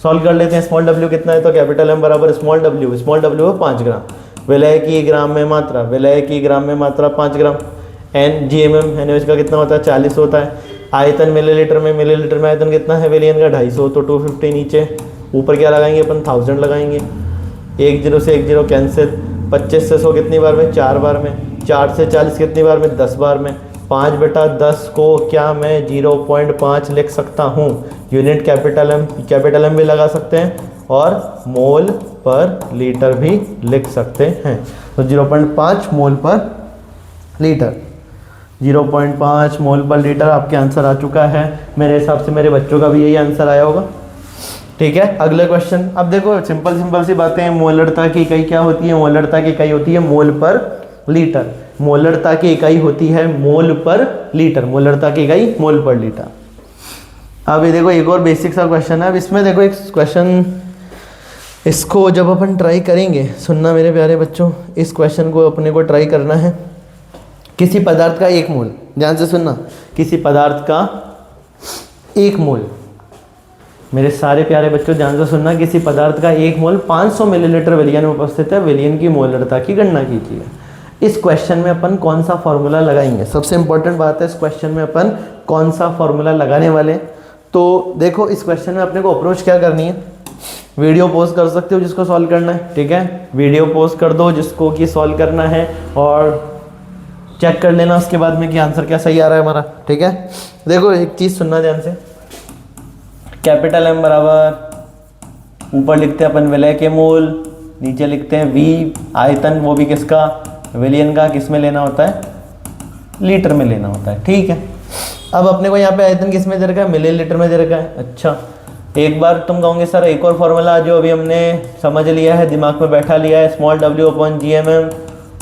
सॉल्व कर लेते हैं। स्मॉल w कितना है, तो कैपिटल M बराबर स्मॉल w है 5 ग्राम। विलय की ग्राम में मात्रा, विलय की ग्राम में मात्रा 5 gram. N G M M N का कितना होता है 40 होता है। आयतन मिलीलीटर में आयतन कितना है विलियन का 250, तो 250 नीचे, ऊपर क्या लगाएंगे अपन 1000 लगाएंगे। 1 0 से 1 0 कैंसिल, 25 से 100 कितनी बार में 4 बार में, 4 से 40 कितनी बार में 10 बार में। 5/10 को क्या मैं 0.5 लिख सकता हूँ। यूनिट कैपिटल एम भी लगा सकते हैं और मोल पर लीटर भी लिख सकते हैं। तो 0.5 मोल पर लीटर, 0.5 मोल पर लीटर आपके आंसर आ चुका है। मेरे हिसाब से मेरे बच्चों का भी यही आंसर आया होगा। ठीक है, अगला क्वेश्चन। अब देखो सिंपल सी बातें हैं। मोलरता की इकाई क्या होती है? मोलरता की इकाई होती है मोल पर लीटर। मोलरता की इकाई होती है मोल पर लीटर। मोलरता की इकाई मोल पर लीटर। अब ये देखो एक और बेसिक सा क्वेश्चन है। अब इसमें देखो एक क्वेश्चन, इसको जब अपन ट्राई करेंगे, सुनना मेरे प्यारे बच्चों, इस क्वेश्चन को अपने को ट्राई करना है। किसी पदार्थ का 1 मोल, ध्यान से सुनना, किसी पदार्थ का 1 मोल, मेरे सारे प्यारे बच्चों ध्यान से सुनना, किसी पदार्थ का 1 मोल 500 मिलीलीटर विलियन में उपस्थित है। विलियन की मोलरता की गणना कीजिए। इस क्वेश्चन में अपन कौन सा फॉर्मूला लगाएंगे? सबसे इंपॉर्टेंट बात है, इस क्वेश्चन में अपन कौन सा फॉर्मूला लगाने वाले हैं। तो देखो इस क्वेश्चन में अपने को अप्रोच क्या करनी है। वीडियो पोस्ट कर सकते हो जिसको सॉल्व करना है, ठीक है, वीडियो पोस्ट कर दो जिसको कि सॉल्व करना है और चेक कर लेना उसके बाद में कि आंसर क्या सही आ रहा है हमारा। ठीक है, देखो एक चीज़ सुनना ध्यान से। कैपिटल एम बराबर ऊपर लिखते हैं अपन विलय के मोल, नीचे लिखते हैं वी आयतन, वो भी किसका, विलियन का। किस में लेना होता है? लीटर में लेना होता है। ठीक है, अब अपने को यहाँ पे आयतन किस में दे रखा है? मिलीलीटर में दे रखा है। अच्छा, एक बार तुम कहोगे सर एक और फॉर्मूला जो अभी हमने समझ लिया है, दिमाग में बैठा लिया है, small w upon G M M,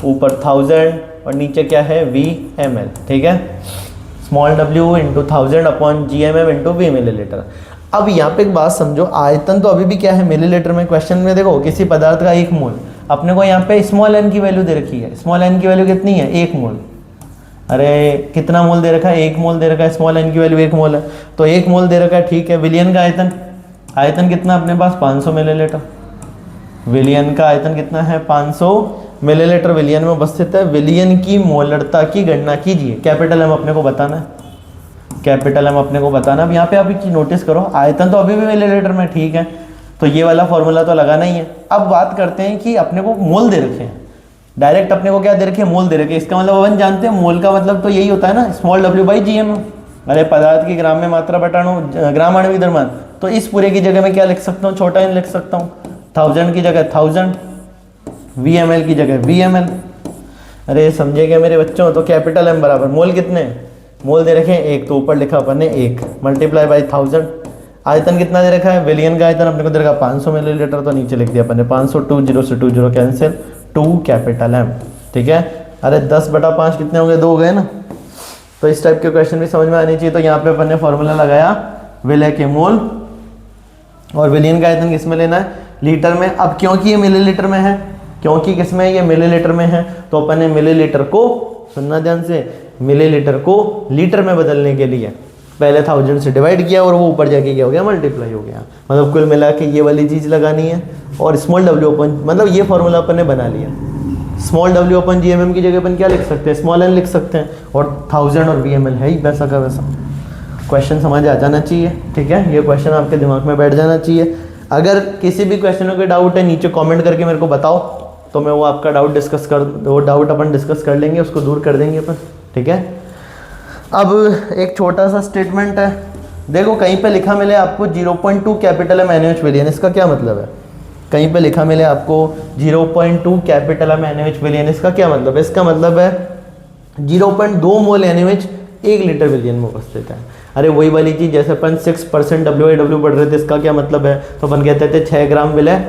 ऊपर 1000 और नीचे क्या है वी एम एल। ठीक है, small w into 1000 upon G M M into V millilitre. अब यहाँ पे एक बात समझो, आयतन तो अभी भी क्या है मिलीलीटर में। क्वेश्चन में देखो किसी पदार्थ का 1 मोल, अपने को यहाँ पे स्मॉल n की वैल्यू दे रखी है। स्मॉल n की वैल्यू कितनी है? 1 मोल। अरे कितना मोल दे रखा है? 1 मोल दे रखा है। स्मॉल n की वैल्यू 1 मोल है, तो 1 मोल दे रखा है। ठीक है, विलियन का आयतन, आयतन कितना अपने पास 500 मिलीलीटर। विलियन का आयतन कितना है? 500 मिलीलीटर विलियन में उपस्थित है। विलियन की मोलरता की गणना कीजिए। कैपिटल एम अपने को बताना है, कैपिटल एम अपने को बताना। अब यहाँ पे आप एक चीज नोटिस करो, आयतन तो अभी भी मिलीलीटर में, ठीक है, तो ये वाला फॉर्मूला तो लगाना ही है। अब बात करते हैं कि अपने को मोल दे रखे हैं, डायरेक्ट अपने को क्या दे रखे हैं? मोल दे रखे हैं। इसका मतलब अपन जानते हैं मोल का मतलब तो यही होता है ना, small w by G M. अरे पदार्थ की ग्राम में मात्रा बटानो ग्राम आणविक द्रव्यमान, तो इस पूरे की जगह में क्या लिख सकता हूँ? छोटा n लिख सकता हूँ। 1000 की जगह 1000, VML की जगह VML। अरे समझे क्या मेरे बच्चों? तो कैपिटल M बराबर मोल कितने? मोल दे रखे हैं 1, तो ऊपर लिखा अपन ने 1 मल्टीप्लाई बाई 1000। आयतन कितना दे रखा है? विलियन का आयतन अपने को दे रखा 500 मिलीलीटर, तो नीचे लिख दिया अपन ने 500। 2 0 से 2 0 कैंसिल, 2 कैपिटल M। ठीक है, अरे 10/5 कितने हो गए? 2 हो गए ना। तो इस टाइप के क्वेश्चन भी समझ में आनी चाहिए। तो यहाँ पे अपन ने फॉर्मूला लगाया विलय के मोल, और विलियन का आयतन किस में लेना है? लीटर में। अब क्योंकि ये मिलीलीटर में है, क्योंकि किसमें ये मिलीलीटर में है, तो अपन ने मिलीलीटर को, सुनना ध्यान से, मिलीलीटर को लीटर में बदलने के लिए पहले 1000 से डिवाइड किया और वो ऊपर जाके क्या हो गया? मल्टीप्लाई हो गया। मतलब कुल मिला के ये वाली चीज़ लगानी है। और स्मॉल w अपन, मतलब ये फॉर्मूला अपन ने बना लिया। स्मॉल w अपन जी एम एम की जगह अपन क्या लिख सकते हैं? स्मॉल n लिख सकते हैं, और 1000 और VML है ही वैसा का वैसा। क्वेश्चन समझ आ जाना चाहिए। ठीक है, ये क्वेश्चन आपके दिमाग में बैठ जाना चाहिए। अगर किसी भी क्वेश्चन में कोई डाउट है नीचे कमेंट करके मेरे को बताओ, तो मैं वो आपका डाउट वो डाउट अपन डिस्कस कर लेंगे, उसको दूर कर देंगे अपन। ठीक है, अब एक छोटा सा स्टेटमेंट है। देखो कहीं पे लिखा मिले आपको 0.2 कैपिटल एम NaOH विलियन, इसका क्या मतलब है? कहीं पे लिखा मिले आपको 0.2 कैपिटल एम NaOH विलियन, इसका क्या मतलब है? इसका मतलब है 0.2 मोल NaOH 1 लीटर विलियन में उपस्थित है। अरे वही वाली चीज़ जैसे अपन 6% WIW पढ़ रहे थे, इसका क्या मतलब है? तो अपन कहते थे 6 ग्राम विलय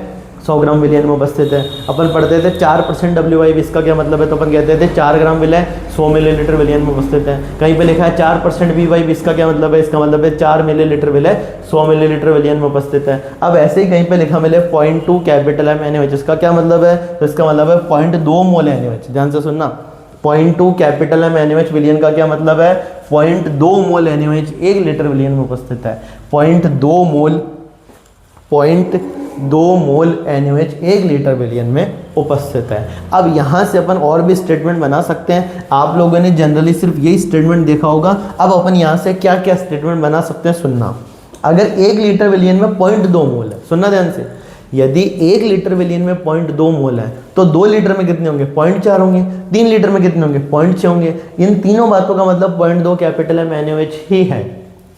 100 ग्राम विलियन में उपस्थित है। अपन पढ़ते थे 4% WIB, इसका क्या मतलब है? तो अपन कहते थे 4 ग्राम विलय 100 मिलीलीटर विलियन में उपस्थित है। कहीं पे लिखा है 4% VYB, इसका क्या मतलब है? इसका मतलब है 4 मिलीलीटर विलय 100 मिलीलीटर विलियन में उपस्थित है। अब ऐसे ही कहीं पे लिखा मिले 0.2 कैपिटल एम NaOH, इसका क्या मतलब है? तो इसका मतलब है 0.2 मोल NaOH। ध्यान से सुनना, 0.2 कैपिटल एम NaOH विलियन का क्या मतलब है? 0.2 मोल NaOH 1 लीटर विलियन में उपस्थित है। 0.2 मोल 2 मोल NaOH 1 लीटर विलियन में उपस्थित है। अब यहाँ से अपन और भी स्टेटमेंट बना सकते हैं। आप लोगों ने जनरली सिर्फ यही स्टेटमेंट देखा होगा। अब अपन यहाँ से क्या क्या स्टेटमेंट बना सकते हैं सुनना। अगर 1 लीटर विलियन में 0.2 मोल है, सुनना ध्यान से, यदि 1 लीटर विलियन में 0.2 मोल है तो 2 लीटर में कितने होंगे? 0.4 होंगे। 3 लीटर में कितने होंगे? 0.6 होंगे। इन तीनों बातों का मतलब 0.2 कैपिटल एम NaOH ही है।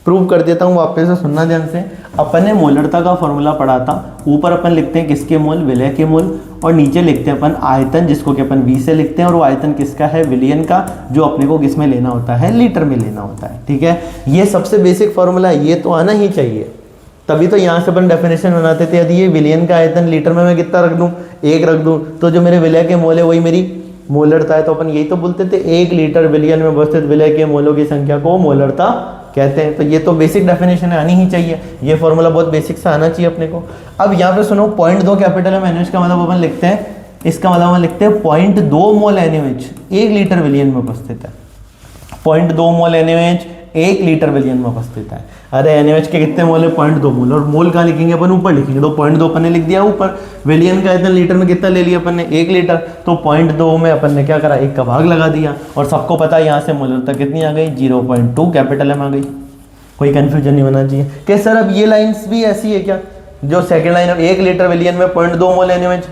प्रूव कर देता हूँ वापस से, सुनना ध्यान से। अपन ने मोलरता का फॉर्मूला पढ़ा था। ऊपर अपन लिखते हैं किसके मोल? विलय के मोल, और नीचे लिखते हैं अपन आयतन, जिसको कि अपन V से लिखते हैं, और वो आयतन किसका है? विलियन का, जो अपने को किस में लेना होता है? लीटर में लेना होता है। ठीक है, ये सबसे बेसिक फॉर्मूला है, ये तो आना ही चाहिए। तभी तो यहाँ से अपन डेफिनेशन बनाते थे। यदि ये विलियन का आयतन लीटर में मैं कितना रख दूँ? 1 रख दूँ, तो जो मेरे विलय के मोल है वही मेरी मोलरता है। तो अपन यही तो बोलते थे, 1 लीटर विलियन में उपस्थित विलय के मोलों की संख्या को मोलरता कहते हैं। तो ये तो बेसिक डेफिनेशन है, आनी ही चाहिए। ये फॉर्मूला बहुत बेसिक सा आना चाहिए अपने को। अब यहाँ पे सुनो, 0.2 कैपिटल एम NaOH का मतलब अपन लिखते हैं, इसका मतलब अपन लिखते हैं 0.2 मोल NaOH 1 लीटर विलियन में उपस्थित है। 0.2 मोल NaOH 1 लीटर विलियन में उपस्थित है। अरे NaOH के कितने मोल है? 0.2 मोल। और मोल कहाँ लिखेंगे अपन? ऊपर लिखेंगे। तो 0.2 अपन ने लिख दिया ऊपर। विलियन का इतना लीटर में कितना ले लिया अपन ने? 1 लीटर। तो 0.2 में अपन ने क्या करा? 1 का भाग लगा दिया। और सबको पता है यहाँ से मोलरता कितनी आ गई? 0.2 कैपिटल एम आ गई। कोई कंफ्यूजन नहीं होना चाहिए कि सर अब ये लाइन्स भी ऐसी है क्या? जो सेकेंड लाइन, 1 लीटर विलियन में 0.2 मोल NaOH,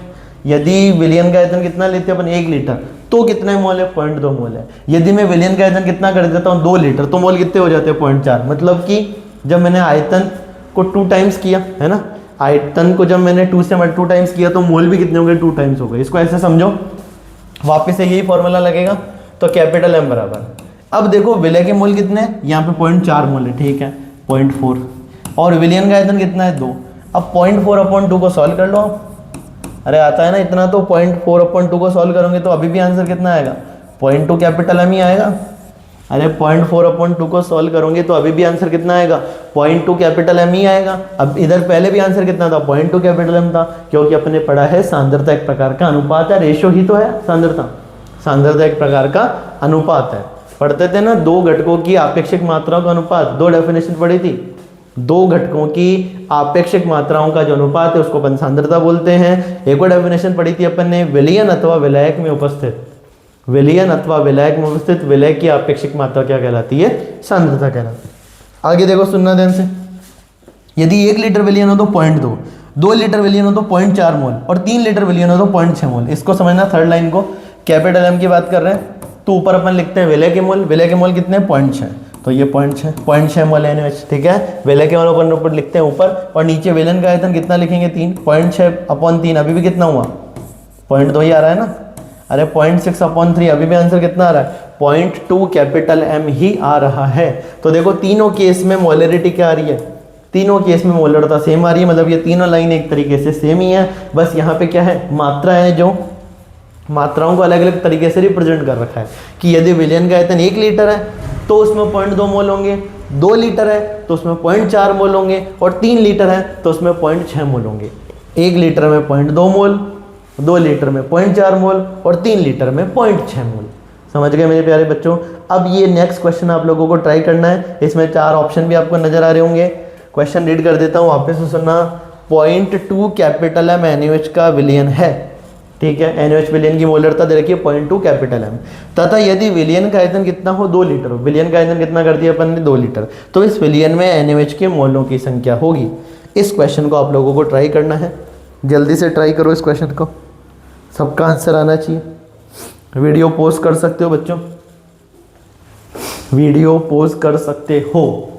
यदि विलियन का आयतन कितना लेते हैं अपन? 1 लीटर, तो कितने मोल है? 0.2 मोल है। यदि मैं विलियन का आयतन कितना कर देता हूँ? 2 लीटर, तो मोल कितने हो जाते हैं? 0.4। मतलब कि जब मैंने आयतन को 2 टाइम्स किया है ना, आयतन को जब मैंने 2 से 2 टाइम्स किया तो मोल भी कितने हो गए? 2 टाइम्स हो गए। इसको ऐसे समझो, वापस से यही फॉर्मूला लगेगा। तो कैपिटल एम बराबर, अब देखो विलय के मोल कितने हैं? यहाँ पे 0.4 मोल है, ठीक है, 0.4, और विलियन का आयतन कितना है? 2। अब 0.4/2 को सॉल्व कर लो आप। अरे आता है ना इतना, तो 0.4/2 को सॉल्व करोगे तो अभी भी आंसर कितना आएगा? 0.2 कैपिटल एम ही आएगा। अरे 0.4/2 को सॉल्व करोगे तो अभी भी आंसर कितना आएगा? 0.2 कैपिटल एम ही आएगा। अब इधर पहले भी आंसर कितना था? 0.2 कैपिटल एम था, क्योंकि अपने पढ़ा है सांद्रता एक प्रकार का अनुपात है। रेशो ही तो है सांद्रता, सांद्रता एक प्रकार का अनुपात है। पढ़ते थे ना, 2 घटकों की आपेक्षिक मात्राओं का अनुपात। 2 डेफिनेशन पढ़ी थी। 2 घटकों की आपेक्षिक मात्राओं का जो अनुपात है उसको अपन सांद्रता बोलते हैं। एक और डेफिनेशन पढ़ी थी अपन ने, विलयन अथवा विलायक में उपस्थित, विलयन अथवा विलायक में उपस्थित विलय की आपेक्षिक मात्रा क्या कहलाती है? सांद्रता कहलाती है। आगे देखो, सुनना ध्यान से। यदि 1 लीटर विलयन हो तो 0.2, 2 लीटर विलयन हो तो 0.4 मोल, और 3 लीटर विलयन हो तो 0.6 मोल। इसको समझना, थर्ड लाइन को। कैपिटल एम की बात कर रहे हैं तो ऊपर अपन लिखते हैं विलय के मोल। विलय के मोल कितने? 0.6, तो ये 0.6 मोल NaOH, ठीक है। विलय के मोल अपन ऊपर लिखते हैं ऊपर, और नीचे विलयन का आयतन कितना लिखेंगे? 3। 0.6/3 अभी भी कितना हुआ? 0.2 ही आ रहा है ना। अरे 0.6/3 अभी भी आंसर कितना आ रहा है? 0.2 कैपिटल एम ही आ रहा है। तो देखो तीनों केस में मोलरिटी क्या आ रही है? तीनों केस में मोलरता सेम आ रही है। मतलब ये तीनों लाइन एक तरीके से सेम ही है, बस यहाँ पे क्या है? मात्रा है, जो मात्राओं को अलग अलग तरीके से रिप्रेजेंट कर रखा है। कि यदि विलयन का आयतन 1 लीटर है तो उसमें 0.2 मोल होंगे, 2 लीटर है तो उसमें 0.4 मोल होंगे, और 3 लीटर है तो उसमें 0.6 मोल होंगे। 1 लीटर में 0.2 मोल, 2 लीटर में 0.4 मोल, और 3 लीटर में 0.6 मोल। समझ गए मेरे प्यारे बच्चों? अब ये नेक्स्ट क्वेश्चन आप लोगों को ट्राई करना है। इसमें 4 ऑप्शन भी आपको नजर आ रहे होंगे। क्वेश्चन रीड कर देता हूँ, वापस से सुनना। 0.2 कैपिटल एम NaOH का विलयन है, ठीक है। NaOH विलयन की मोलरता दे रखी है 0.2 कैपिटल एम, तथा यदि विलयन का आयतन कितना हो? 2 लीटर हो। विलयन का आयतन कितना कर दिया अपन ने? 2 लीटर। तो इस विलयन में NaOH के मोलों की संख्या होगी। इस क्वेश्चन को आप लोगों को ट्राई करना है। जल्दी से ट्राई करो इस क्वेश्चन को, सबका आंसर आना चाहिए। वीडियो पॉज कर सकते हो बच्चों, वीडियो पॉज कर सकते हो।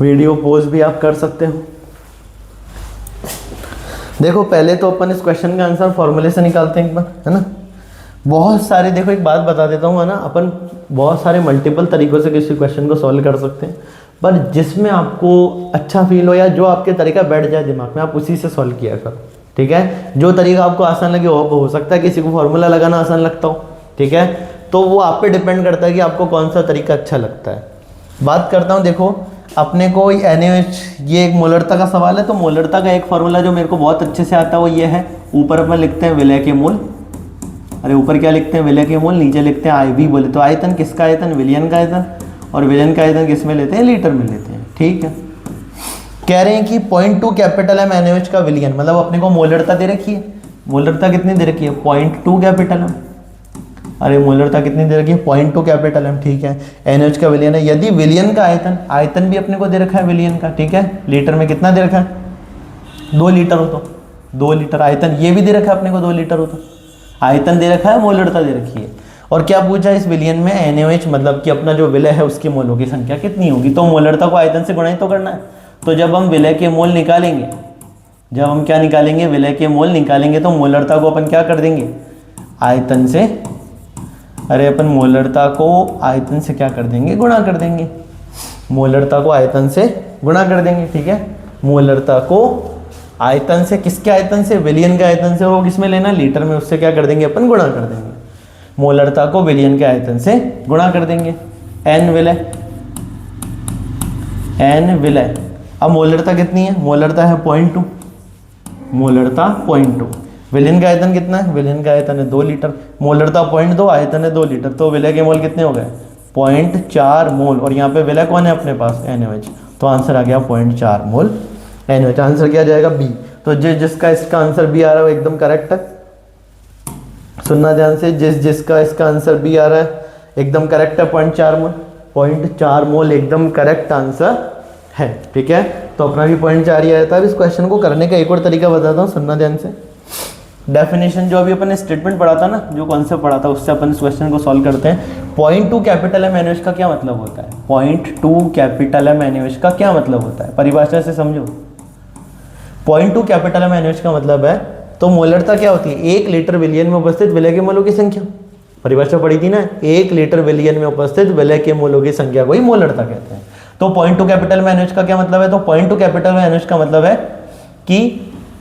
वीडियो पॉज भी आप कर सकते हो। देखो पहले तो अपन इस क्वेश्चन का आंसर फॉर्मूले से निकालते हैं एक बार, है ना। बहुत सारे, देखो एक बात बता देता हूँ, है ना, अपन बहुत सारे मल्टीपल तरीकों से किसी क्वेश्चन को सॉल्व कर सकते हैं, पर जिसमें आपको अच्छा फील हो या जो आपके तरीका बैठ जाए दिमाग में, आप उसी से सॉल्व किया करो, ठीक है। जो तरीका आपको आसान लगे, हो सकता है किसी को फॉर्मूला लगाना आसान लगता हो, ठीक है, तो वो आप पे डिपेंड करता है कि आपको कौन सा तरीका अच्छा लगता है। बात करता हूँ, देखो अपने को NaOH, ये एक मोलरता का सवाल है, तो मोलरता का एक फार्मूला जो मेरे को बहुत अच्छे से आता है वो ये है। ऊपर अपन लिखते हैं विलय के मोल, अरे ऊपर क्या लिखते हैं? विलय के मोल, नीचे लिखते हैं IV बोले तो आयतन, किसका आयतन? विलयन का आयतन। और विलयन का आयतन किस में लेते हैं, लीटर में लेते हैं। ठीक है, कह रहे हैं कि 0.2 कैपिटल एम NaOH का विलयन, मतलब अपने को मोलरता दे रखी है, मोलरता कितनी दे रखी है 0.2 कैपिटल एम, अरे मोलरता कितनी दे रखी है 0.2 कैपिटल एम। ठीक है, NaOH का विलयन है, यदि विलयन का आयतन, आयतन भी अपने को दे रखा है विलयन का, ठीक है, लीटर में कितना दे रखा है 2 लीटर हो तो 2 लीटर, आयतन ये भी दे रखा है अपने को 2 लीटर हो तो, आयतन दे रखा है, मोलरता दे रखी है। और क्या पूछा इस विलयन में NaOH मतलब कि अपना जो विलय है उसकी मोलों की संख्या कितनी होगी, तो मोलरता को आयतन से गुणा ही तो करना है। तो जब हम विलय के मोल निकालेंगे, जब हम क्या निकालेंगे, विलय के मोल निकालेंगे, तो मोलरता को अपन क्या कर देंगे, आयतन से, अरे अपन मोलरता को आयतन से क्या कर देंगे, गुणा कर देंगे, मोलरता को आयतन से गुणा कर देंगे। ठीक है, मोलरता को आयतन से, किसके आयतन से, विलयन के आयतन से, वो किसमें लेना, लीटर में, उससे क्या कर देंगे अपन, गुणा कर देंगे, मोलरता को विलयन के आयतन से गुणा कर देंगे। n विलय, n विलय, अब मोलरता कितनी है, मोलरता है 0.2, मोलरता 0.2, विलयन का आयतन कितना है, विलयन का आयतन है 2 लीटर, मोलरता 0.2, आयतन है 2 लीटर, तो विलय के मोल कितने हो गए 0.4 मोल, और यहाँ पे विलय कौन है अपने पास, NaOH, तो आंसर आ गया 0.4 मोल NaOH। आंसर क्या जाएगा बी। तो जिसका इसका आंसर बी आ रहा है वो एकदम करेक्ट है, सुनना ध्यान से, जिसका इसका आंसर बी आ रहा है एकदम करेक्ट है, 0.4 मोल, 0.4 मोल एकदम करेक्ट आंसर है। ठीक है, तो अपना भी 0.4 ही आया था। अब इस क्वेश्चन को करने का एक और तरीका बताता हूँ, सुनना ध्यान से। डेफिनेशन जो अभी अपन ने स्टेटमेंट पढ़ा था ना, जो कॉन्सेप्ट पढ़ा था, उससे अपन इस क्वेश्चन को सॉल्व करते हैं। 0.2 कैपिटल एम NaOH का क्या मतलब होता है, 0.2 कैपिटल एम NaOH का क्या मतलब होता है, परिभाषा से समझो। 0.2 कैपिटल एम NaOH का मतलब है, तो मोलरता क्या होती है, 1 लीटर विलयन में उपस्थित विलय के मोलों की संख्या, परिभाषा पढ़ी थी ना, 1 लीटर विलयन में उपस्थित विलय के मोलों की संख्या को ही मोलरता कहते हैं। तो 0.2 कैपिटल में NaOH का क्या मतलब है, तो 0.2 कैपिटल में NaOH का मतलब है कि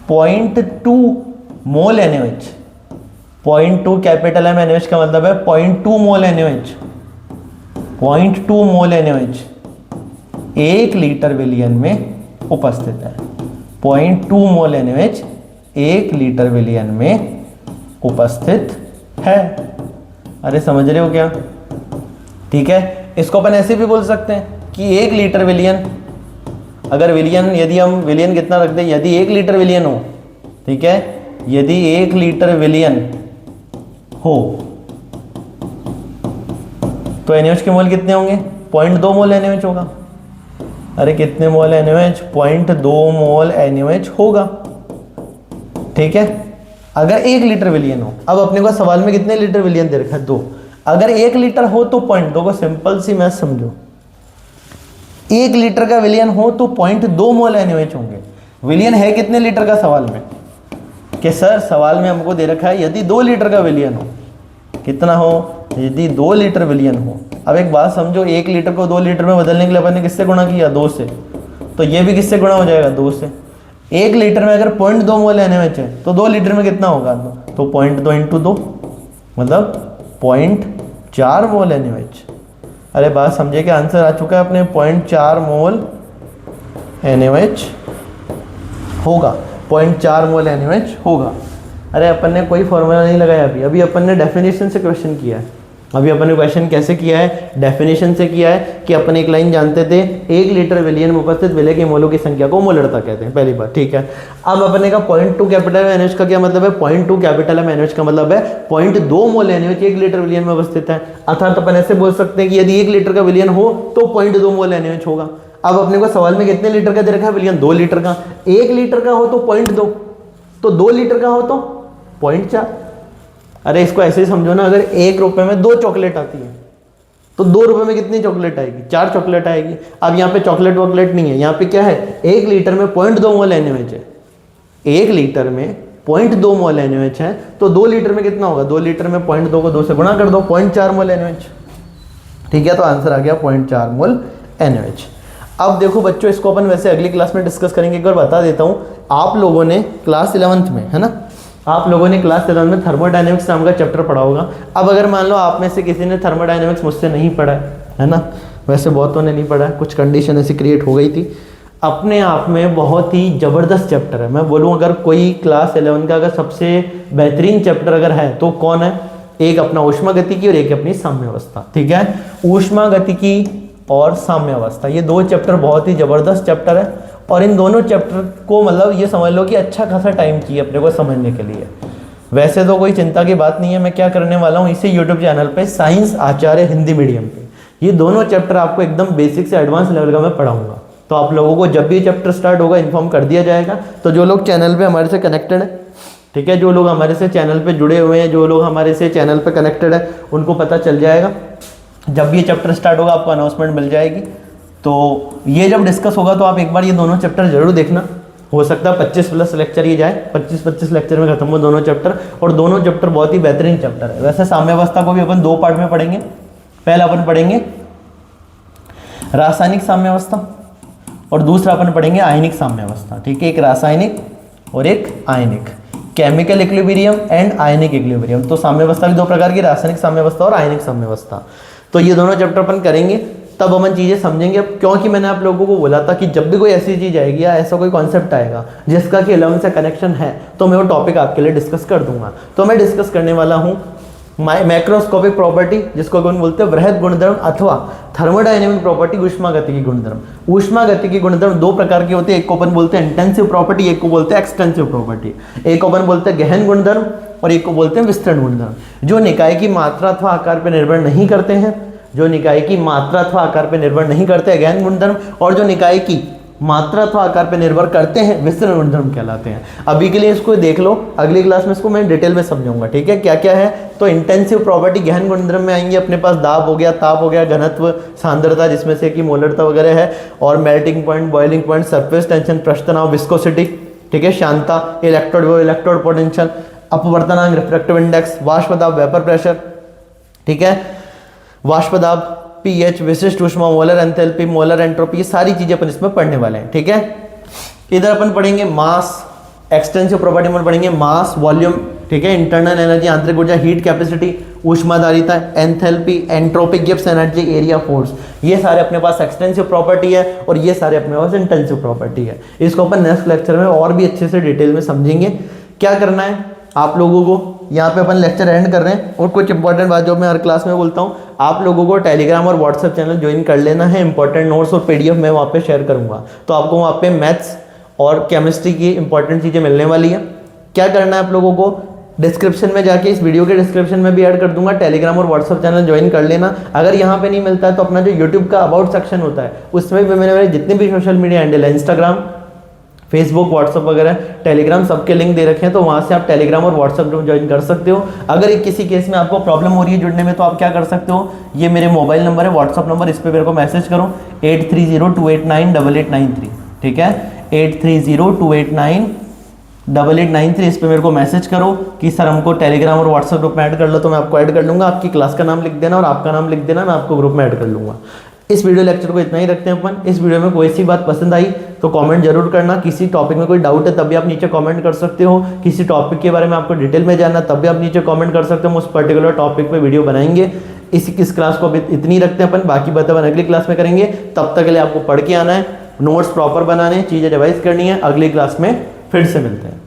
0.2 मोल NaOH, 0.2 कैपिटल में NaOH का मतलब है 0.2 मोल NaOH, 0.2 मोल NaOH 1 लीटर विलयन में उपस्थित है, 0.2 मोल NaOH 1 लीटर विलयन में उपस्थित है। अरे समझ रहे हो क्या, ठीक है। इसको अपन ऐसे भी बोल सकते हैं कि 1 लीटर विलयन, अगर विलयन, यदि हम विलयन कितना रखते हैं, यदि 1 लीटर विलयन हो, ठीक है, यदि 1 लीटर विलयन हो तो NaOH के मोल कितने होंगे, 0.2 मोल NaOH होगा। अरे कितने मोल NaOH, 0.2 मोल NaOH होगा। ठीक है, अगर 1 लीटर विलयन हो। अब अपने को सवाल में कितने लीटर विलयन दे रखा है, 2। अगर 1 लीटर हो तो 0.2 को सिंपल सी मैथ समझो, 1 लीटर का विलयन हो तो 0.2 मोल NaOH होंगे। विलयन है कितने लीटर का सवाल में, कि सर सवाल में हमको दे रखा है यदि 2 लीटर का विलयन हो, कितना हो, यदि 2 लीटर विलयन हो। अब एक बात समझो, 1 लीटर को 2 लीटर में बदलने के लिए अपन ने किससे गुणा किया, 2 से, तो ये भी किससे गुणा हो जाएगा, 2 से। 1 लीटर में अगर 0.2 मोल NaOH है तो 2 लीटर में कितना होगा, तो 0.2 इंटू 2 मतलब 0.4 मोल NaOH। अरे बात समझे कि आंसर आ चुका है अपने, 0.4 मोल NaOH होगा, 0.4 मोल NaOH होगा। अरे अपन ने कोई फॉर्मूला नहीं लगाया अभी, अभी अपन ने डेफिनेशन से क्वेश्चन किया है। अभी अपन ने क्वेश्चन कैसे किया है, डेफिनेशन से किया है कि अपन एक लाइन जानते थे, 1 लीटर विलयन में उपस्थित विलय के मोलों की संख्या को मोलरता कहते हैं, पहली बात। ठीक है, अब अपन ने कहा 0.2 कैपिटल में NaOH का क्या मतलब है, 0.2 कैपिटल में NaOH का मतलब है 0.2 मोल NaOH 1 लीटर विलयन में उपस्थित है। अर्थात अपन ऐसे बोल सकते हैं कि यदि 1 लीटर का विलयन हो तो 0.2 मोल NaOH होगा। अब अपने को सवाल में कितने लीटर का दे रखा है विलयन, 2 लीटर का। 1 लीटर का हो तो 0.2, तो 2 लीटर का हो तो 0.4। अरे इसको ऐसे ही समझो ना, अगर 1 रुपए में 2 चॉकलेट आती है तो 2 रुपए में कितनी चॉकलेट आएगी, 4 चॉकलेट आएगी। अब यहाँ पे चॉकलेट वॉकलेट नहीं है, यहाँ पे क्या है, 1 लीटर में 0.2 मोल NaOH है, 1 लीटर में 0.2 मोल NaOH है, तो 2 लीटर में कितना होगा, 2 लीटर में 0.2 को 2 से गुणा कर दो, 0.4 मोल NaOH। ठीक है, तो आंसर आ गया 0.4 मोल NaOH। अब देखो बच्चों, इसको अपन वैसे अगली क्लास में डिस्कस करेंगे। एक बार बता देता हूँ, आप लोगों ने क्लास 11th में, है ना, आप लोगों ने क्लास 11 में थर्मोडायनेमिक्स नाम का चैप्टर पढ़ा होगा। अब अगर मान लो आप में से किसी ने थर्मोडायनेमिक्स मुझसे नहीं पढ़ा है ना, वैसे बहुतों ने नहीं पढ़ा है, कुछ कंडीशन ऐसी क्रिएट हो गई थी। अपने आप में बहुत ही ज़बरदस्त चैप्टर है। मैं बोलूँ अगर कोई क्लास 11 का अगर सबसे बेहतरीन चैप्टर अगर है तो कौन है, एक अपना ऊष्मागतिकी और एक अपनी साम्यावस्था। ठीक है, ऊष्मागतिकी और साम्यावस्था, ये 2 चैप्टर बहुत ही ज़बरदस्त चैप्टर है और इन दोनों चैप्टर को मतलब ये समझ लो कि अच्छा खासा टाइम चाहिए अपने को समझने के लिए। वैसे तो कोई चिंता की बात नहीं है, मैं क्या करने वाला हूँ इसी यूट्यूब चैनल पे साइंस आचार्य हिंदी मीडियम पे ये दोनों चैप्टर आपको एकदम बेसिक से एडवांस लेवल का मैं पढ़ाऊंगा। तो आप लोगों को जब भी चैप्टर स्टार्ट होगा इन्फॉर्म कर दिया जाएगा। तो जो लोग चैनल पे हमारे से कनेक्टेड है, ठीक है, जो लोग हमारे से चैनल पे जुड़े हुए हैं, जो लोग हमारे से चैनल पे कनेक्टेड है, उनको पता चल जाएगा जब भी ये चैप्टर स्टार्ट होगा आपको अनाउंसमेंट मिल जाएगी। तो ये जब डिस्कस होगा तो आप एक बार ये दोनों चैप्टर जरूर देखना। हो सकता है 25+ लेक्चर ये जाए, 25 लेक्चर में खत्म हो दोनों चैप्टर, और दोनों चैप्टर बहुत ही बेहतरीन चैप्टर है। वैसे साम्यावस्था को भी अपन 2 पार्ट में पढ़ेंगे। पहला अपन पढ़ेंगे रासायनिक साम्यावस्था और दूसरा अपन पढ़ेंगे आयनिक साम्यावस्था, ठीक है, एक रासायनिक और एक आयनिक, chemical equilibrium and ionic equilibrium. तो साम्यावस्था भी 2 प्रकार की, रासायनिक साम्यावस्था और आयनिक साम्यावस्था। तो ये दोनों चैप्टर अपन करेंगे तब अपन चीज़ें समझेंगे। अब क्योंकि मैंने आप लोगों को बोला था कि जब भी कोई ऐसी चीज़ आएगी या ऐसा कोई कॉन्सेप्ट आएगा जिसका कि 11 से कनेक्शन है तो मैं वो टॉपिक आपके लिए डिस्कस कर दूंगा। तो मैं डिस्कस करने वाला हूँ मैक्रोस्कोपिक प्रॉपर्टी, जिसको अपन बोलते हैं वृहद गुणधर्म, अथवा थर्मोडायनेमिक प्रॉपर्टी, ऊष्मागतिकी गुणधर्म। ऊष्मागतिकी गुणधर्म 2 प्रकार की होती है, एक को अपन बोलते हैं इंटेंसिव प्रॉपर्टी, एक को बोलते हैं एक्सटेंसिव प्रॉपर्टी। एक को अपन बोलते हैं गहन गुणधर्म और एक को बोलते हैं विस्तृत गुणधर्म। जो निकाय की मात्रा अथवा आकार पर निर्भर नहीं करते हैं, जो निकाय की मात्रा अथवा आकार पर निर्भर नहीं करते हैं गहन गुणधर्म, और जो निकाय की मात्रा अथवा आकार पर निर्भर करते हैं विस्तृत गुणधर्म कहलाते हैं। अभी के लिए इसको देख लो, अगली क्लास में इसको मैं डिटेल में समझाऊंगा, ठीक है, क्या क्या है। तो इंटेंसिव प्रॉपर्टी गहन गुणधर्म में आएंगे अपने पास दाब हो गया, ताप हो गया, घनत्व, सांद्रता जिसमें से कि मोलरता वगैरह है, और melting point, boiling point, surface tension, पृष्ठ तनाव, विस्कोसिटी, ठीक है, शांता, इलेक्ट्रोड पोटेंशियल, अपवर्तनांक, रिफ्रैक्टिव इंडेक्स, वाष्प दाब, वेपर प्रेशर, ठीक है, वाष्प दाब, पीएच, विशिष्ट ऊष्मा, मोलर एंथैल्पी, मोलर एंट्रोपी, ये सारी चीजें अपन इसमें पढ़ने वाले हैं, ठीक है। इधर अपन पढ़ेंगे मास, एक्सटेंसिव प्रॉपर्टी में पढ़ेंगे मास, वॉल्यूम, ठीक है, इंटरनल एनर्जी, आंतरिक ऊर्जा, हीट कैपेसिटी, ऊष्माधारिता, enthalpy, entropy, Gibbs energy, area force, ये सारे अपने पास एक्सटेंसिव प्रॉपर्टी है और ये सारे अपने पास इंटेंसिव प्रॉपर्टी है। इसको अपन नेक्स्ट लेक्चर में और भी अच्छे से डिटेल में समझेंगे। क्या करना है आप लोगों को, यहाँ पे अपन लेक्चर एंड कर रहे हैं, और कुछ इंपॉर्टेंट बात जो मैं हर क्लास में बोलता हूँ, आप लोगों को टेलीग्राम और व्हाट्सएप चैनल ज्वाइन कर लेना है। इंपॉर्टेंट नोट्स और पीडीएफ मैं वहाँ पे शेयर करूँगा, तो आपको वहाँ पे मैथ्स और केमिस्ट्री की इंपॉर्टेंट चीज़ें मिलने वाली है। क्या करना है आप लोगों को, डिस्क्रिप्शन में जाके, इस वीडियो के डिस्क्रिप्शन में भी ऐड कर दूंगा, टेलीग्राम और व्हाट्सएप चैनल ज्वाइन कर लेना। अगर यहाँ पे नहीं मिलता है तो अपना जो यूट्यूब का अबाउट सेक्शन होता है उसमें भी मैंने जितने भी सोशल मीडिया हैंडल है, इंस्टाग्राम, फेसबुक, व्हाट्सअप वगैरह, टेलीग्राम, सबके लिंक दे रखे हैं, तो वहाँ से आप टेलीग्राम और व्हाट्सअप ग्रुप ज्वाइन कर सकते हो। अगर किसी केस में आपको प्रॉब्लम हो रही है जुड़ने में तो आप क्या कर सकते हो, ये मेरे मोबाइल नंबर है, व्हाट्सअप नंबर, इस पर मेरे को मैसेज करो 8302898893, ठीक है, 8302898893, इस पर मेरे को मैसेज करो कि सर हमको टेलीग्राम और व्हाट्सअप ग्रुप में ऐड कर लो, तो मैं आपको ऐड कर लूँगा। आपकी क्लास का नाम लिख देना और आपका नाम लिख देना, मैं आपको ग्रुप में ऐड कर लूँगा। इस वीडियो लेक्चर को इतना ही रखते हैं अपन। इस वीडियो में कोई सी बात पसंद आई तो कमेंट जरूर करना। किसी टॉपिक में कोई डाउट है तब भी आप नीचे कमेंट कर सकते हो। किसी टॉपिक के बारे में आपको डिटेल में जानना तब भी आप नीचे कमेंट कर सकते हो। उस पर्टिकुलर टॉपिक पे वीडियो बनाएंगे। इस क्लास को अभी इतनी रखते हैं अपन, बाकी बातें अपन अगली क्लास में करेंगे। तब तक के लिए आपको पढ़ के आना है, नोट्स प्रॉपर बनाने, चीज़ें रिवाइज करनी है। अगली क्लास में फिर से मिलते हैं।